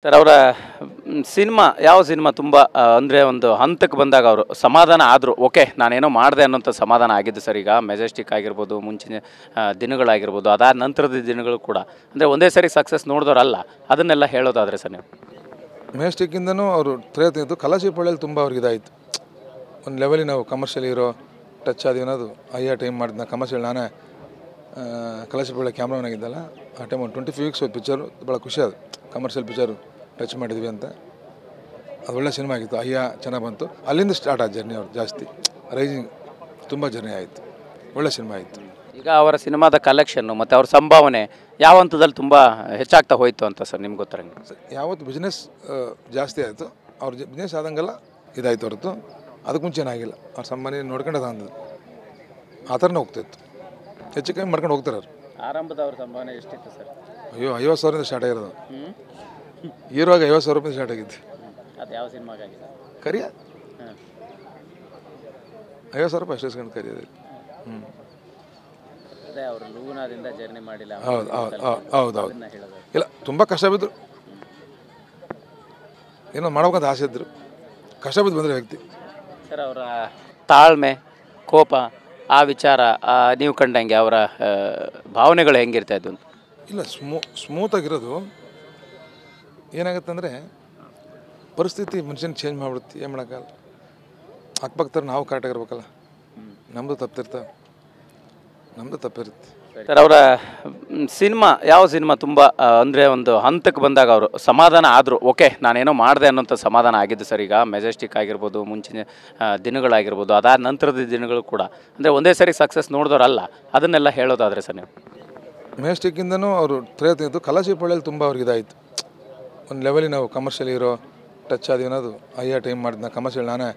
Sir ಅವರ cinema ಯಾವ cinema ತುಂಬ ಅಂದರೆ ಒಂದು ಹಂತಕ್ಕೆ ಬಂದಾಗ ಅವರು ಸಮಾಧಾನ ಆದರು. ಓಕೆ ನಾನೇನೋ ಮಾಡಿದೆ ಅನ್ನೋಂಥ ಸಮಾಧಾನ ಆಗಿದ್ದು ಸರ್. ಈಗ ಮೆಜೆಸ್ಟಿಕ್ ಆಗಿರ್ಬೋದು, ಮುಂಚಿನ ದಿನಗಳಾಗಿರ್ಬೋದು, ಅದಾದ ನಂತರದ ದಿನಗಳು ಕೂಡ ಅಂದರೆ ಒಂದೇ ಸರಿ ಸಕ್ಸಸ್ ನೋಡಿದವರಲ್ಲ. ಅದನ್ನೆಲ್ಲ ಹೇಳೋದಾದರೆ ಸರ್ ನೀವು. ಮೆಜೆಸ್ಟಿಕ್ಕಿಂದನೂ ಅವರು ತೆಗೆದು ಕಲಾಶಿಪಳ್ಳಿಯಲ್ಲಿ ತುಂಬ ಅವ್ರಿಗೆ ಇದಾಯಿತು. ಒಂದು ಲೆವೆಲಿಗೆ ನಾವು ಕಮರ್ಷಿಯಲ್ ಇರೋ ಟಚ್ ಆದೀವಿ ಅನ್ನೋದು ಅಯ್ಯ ಟೈಮ್ ಮಾಡಿದ್ನ ಕಮರ್ಷಿಯಲ್ ನಾನೇ ಕಲಾಶಿಪಳ್ಳಿ ಕ್ಯಾಮ್ರಾಮನ್ ಆಗಿದ್ದಲ್ಲ ಆ ಟೈಮ್ ಒಂದು 25 ವೀಕ್ಸ್ ಹೋಯ್ತು ಪಿಕ್ಚರು. ಭಾಳ ಖುಷಿ ಅದು ಕಮರ್ಷಿಯಲ್ ಪಿಕ್ಚರು ಟಚ್ ಮಾಡಿದ್ವಿ ಅಂತ. ಅದು ಒಳ್ಳೆ ಸಿನಿಮಾ ಆಗಿತ್ತು. ಅಯ್ಯ ಚೆನ್ನಾಗಿ ಬಂತು. ಅಲ್ಲಿಂದ ಸ್ಟಾರ್ಟ್ ಆದ ಜರ್ನಿ ಅವ್ರು ಜಾಸ್ತಿ ರೈಸಿಂಗ್ ತುಂಬ ಜರ್ನಿ ಆಯಿತು. ಒಳ್ಳೆ ಸಿನಿಮಾ ಆಯಿತು. ಈಗ ಅವರ ಸಿನಿಮಾದ ಕಲೆಕ್ಷನ್ನು ಮತ್ತು ಅವ್ರ ಸಂಭಾವನೆ ಯಾವ ಹಂತದಲ್ಲಿ ತುಂಬ ಹೆಚ್ಚಾಗ್ತಾ ಹೋಯಿತು ಅಂತ ಸರ್ ನಿಮ್ಗೆ ಗೊತ್ತಿರಂಗೆ? ಯಾವತ್ತು ಬಿಸ್ನೆಸ್ ಜಾಸ್ತಿ ಆಯಿತು ಅವ್ರ ಬಿಸ್ನೆಸ್ ಆದಂಗೆಲ್ಲ ಇದಾಯಿತು ಹೊರತು ಅದಕ್ಕೆ ಮುಂಚೆ ಏನಾಗಿಲ್ಲ. ಅವ್ರ ಸಂಬಂಧ ನೋಡ್ಕೊಂಡು ಅಂದದ್ದು ಆ ಥರನೇ ಹೋಗ್ತಾಯಿತ್ತು. ಹೆಚ್ಚು ಕಮ್ಮಿ ಮಾಡ್ಕೊಂಡು ಹೋಗ್ತಾರೆ ಅವ್ರು. ಆರಂಭದ ಅವ್ರ ಸಂಭಾವನೆ ಎಷ್ಟಿತ್ತು ಸರ್? ಅಯ್ಯೋ 50,000ರಿಂದ ಸ್ಟಾರ್ಟ್ ಆಗಿರೋದು. ಹೀರೋಗೆ 50,000 ರೂಪಾಯಿ ಸ್ಟಾರ್ಟ್ ಆಗಿದ್ದು. ಅದು ಯಾವ ಸಿನಿಮಾಗಾಗಿದೆ? ಕರಿಯ 50,000 ರೂಪಾಯಿ ಅಷ್ಟು ಇಸ್ಕೊಂಡು ಕರಿಯೋದು. ಅದೇ ಅವರು ಲೂನಾದಿಂದ ಜರ್ನಿ ಮಾಡಿಲ್ಲ. ಹೌದು ಹೌದು ಹೌದು ಹೌದು. ಇಲ್ಲ ತುಂಬ ಕಷ್ಟ ಬಿದ್ದರು. ಏನೋ ಮಾಡ್ಬೇಕಂತ ಆಸೆ ಇದ್ದರು. ಕಷ್ಟ ಬಿದ್ದು ಬಂದರೆ ವ್ಯಕ್ತಿ ಸರ್. ಅವರ ತಾಳ್ಮೆ, ಕೋಪ, ಆ ವಿಚಾರ ನೀವು ಕಂಡಂಗೆ ಅವರ ಭಾವನೆಗಳು ಹೆಂಗಿರ್ತಾ ಇದ್ದು? ಇಲ್ಲ ಸ್ಮೂತಾಗಿರೋದು. ಏನಾಗುತ್ತೆ ಅಂದರೆ ಪರಿಸ್ಥಿತಿ ಮನುಷ್ಯನ ಚೇಂಜ್ ಮಾಡಿಬಿಡುತ್ತೆ. ಏನು ಮಾಡೋಕ್ಕಲ್ಲ. ಅಕ್ಕಪಕ್ಕದ ನಾವು ಕರೆಕ್ಟಾಗಿರ್ಬೇಕಲ್ಲ. ನಮ್ಮದು ತಪ್ಪಿರುತ್ತೆ. ಸರ್ ಅವರ ಸಿನಿಮಾ ಯಾವ ಸಿನಿಮಾ ತುಂಬ ಅಂದರೆ ಒಂದು ಹಂತಕ್ಕೆ ಬಂದಾಗ ಅವರು ಸಮಾಧಾನ ಆದರು. ಓಕೆ ನಾನೇನೋ ಮಾಡಿದೆ ಅನ್ನೋಂಥ ಸಮಾಧಾನ ಆಗಿದ್ದು ಸರ್. ಈಗ ಮೆಜೆಸ್ಟಿಕ್ ಆಗಿರ್ಬೋದು, ಮುಂಚಿನ ದಿನಗಳಾಗಿರ್ಬೋದು, ಅದಾದ ನಂತರದ ದಿನಗಳು ಕೂಡ ಅಂದರೆ ಒಂದೇ ಸರಿ ಸಕ್ಸಸ್ ನೋಡಿದವರಲ್ಲ. ಅದನ್ನೆಲ್ಲ ಹೇಳೋದಾದರೆ ಸರ್ ನೀವು. ಮೆಜೆಸ್ಟಿಕ್ಕಿಂದನೂ ಅವರು ತೆಗೆದು ಕಲಾಶಿಪಳ್ಳಿಯಲ್ಲಿ ತುಂಬ ಅವ್ರಿಗೆ ಇದಾಯಿತು. ಒಂದು ಲೆವೆಲಿಗೆ ನಾವು ಕಮರ್ಷಿಯಲ್ ಇರೋ ಟಚ್ ಆದೀವಿ ಅನ್ನೋದು ಅಯ್ಯ ಟೈಮ್ ಮಾಡಿದ್ನ ಕಮರ್ಷಿಯಲ್ ನಾನೇ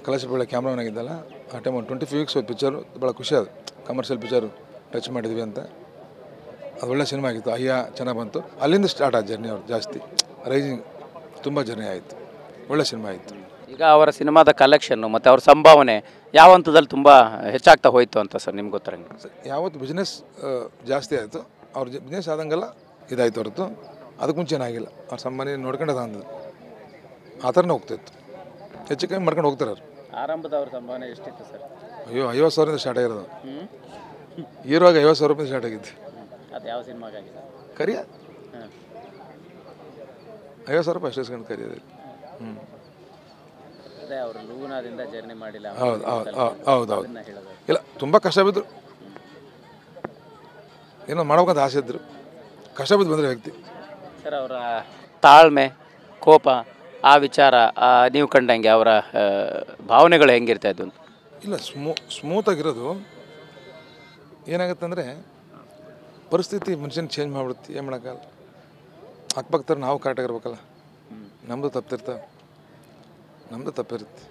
ಕಲಾಶಿಪಳ್ಳಿ ಕ್ಯಾಮ್ರಾಮನ್ ಆಗಿದ್ದಲ್ಲ ಆ ಟೈಮ್ ಒಂದು 25 ವೀಕ್ಸ್ ಹೋಯ್ತು ಪಿಕ್ಚರು. ಭಾಳ ಖುಷಿ ಅದು ಕಮರ್ಷಿಯಲ್ ಪಿಕ್ಚರು ಟಚ್ ಮಾಡಿದ್ವಿ ಅಂತ. ಅದು ಒಳ್ಳೆ ಸಿನಿಮಾ ಆಗಿತ್ತು. ಅಯ್ಯ ಚೆನ್ನಾಗಿ ಬಂತು. ಅಲ್ಲಿಂದ ಸ್ಟಾರ್ಟ್ ಆದ ಜರ್ನಿ ಅವ್ರು ಜಾಸ್ತಿ ರೈಸಿಂಗ್ ತುಂಬ ಜರ್ನಿ ಆಯಿತು. ಒಳ್ಳೆ ಸಿನಿಮಾ ಆಯಿತು. ಈಗ ಅವರ ಸಿನಿಮಾದ ಕಲೆಕ್ಷನ್ನು ಮತ್ತು ಅವ್ರ ಸಂಭಾವನೆ ಯಾವ ಹಂತದಲ್ಲಿ ತುಂಬ ಹೆಚ್ಚಾಗ್ತಾ ಹೋಯಿತು ಅಂತ ಸರ್ ನಿಮ್ಗೆ ಗೊತ್ತಿರಂಗೆ? ಯಾವತ್ತು ಬಿಸ್ನೆಸ್ ಜಾಸ್ತಿ ಆಯಿತು ಅವ್ರ ಬಿಸ್ನೆಸ್ ಆದಂಗೆಲ್ಲ ಇದಾಯಿತು ಹೊರತು ಅದಕ್ಕೆ ಮುಂಚೆ ಏನಾಗಿಲ್ಲ. ಅವ್ರ ಸಂಬಂಧ ನೋಡ್ಕೊಂಡು ಅಂದದ್ದು ಆ ಥರನೇ ಹೋಗ್ತಾಯಿತ್ತು. ಹೆಚ್ಚು ಕಮ್ಮಿ ಮಾಡ್ಕೊಂಡು ಹೋಗ್ತಾರೆ ಅವ್ರು. ಆರಂಭದ ಅವ್ರ ಸಂಭಾವನೆ ಎಷ್ಟಿತ್ತು ಸರ್? ಅಯ್ಯೋ 50,000ರಿಂದ ಸ್ಟಾರ್ಟ್ ಆಗಿರೋದು. ಹೀರೋಗೆ 50,000 ರೂಪಾಯಿ ಸ್ಟಾರ್ಟ್ ಆಗಿದ್ದು. ಅದು ಯಾವ ಸಿನಿಮಾಗಾಗಿದೆ? ಕರಿಯ 50,000 ರೂಪಾಯಿ ಅಷ್ಟು ಇಸ್ಕೊಂಡು ಕರಿಯೋದು. ಅದೇ ಅವರು ಲೂನಾದಿಂದ ಜರ್ನಿ ಮಾಡಿಲ್ಲ. ಹೌದು ಹೌದು ಹೌದು ಹೌದು. ಇಲ್ಲ ತುಂಬ ಕಷ್ಟ ಬಿದ್ದರು. ಏನೋ ಮಾಡ್ಬೇಕಂತ ಆಸೆ ಇದ್ದರು. ಕಷ್ಟ ಬಿದ್ದು ಬಂದರೆ ವ್ಯಕ್ತಿ ಸರ್. ಅವರ ತಾಳ್ಮೆ, ಕೋಪ, ಆ ವಿಚಾರ ನೀವು ಕಂಡಂಗೆ ಅವರ ಭಾವನೆಗಳು ಹೆಂಗಿರ್ತಾ ಇದ್ದು? ಇಲ್ಲ ಸ್ಮೂತಾಗಿರೋದು. ಏನಾಗುತ್ತೆ ಅಂದರೆ ಪರಿಸ್ಥಿತಿ ಮನುಷ್ಯನ ಚೇಂಜ್ ಮಾಡಿಬಿಡುತ್ತೆ. ಏನು ಮಾಡೋಕ್ಕಲ್ಲ. ಅಕ್ಕಪಕ್ಕದ ನಾವು ಕರೆಕ್ಟಾಗಿರ್ಬೇಕಲ್ಲ. ನಮ್ಮದು ತಪ್ಪಿರುತ್ತೆ.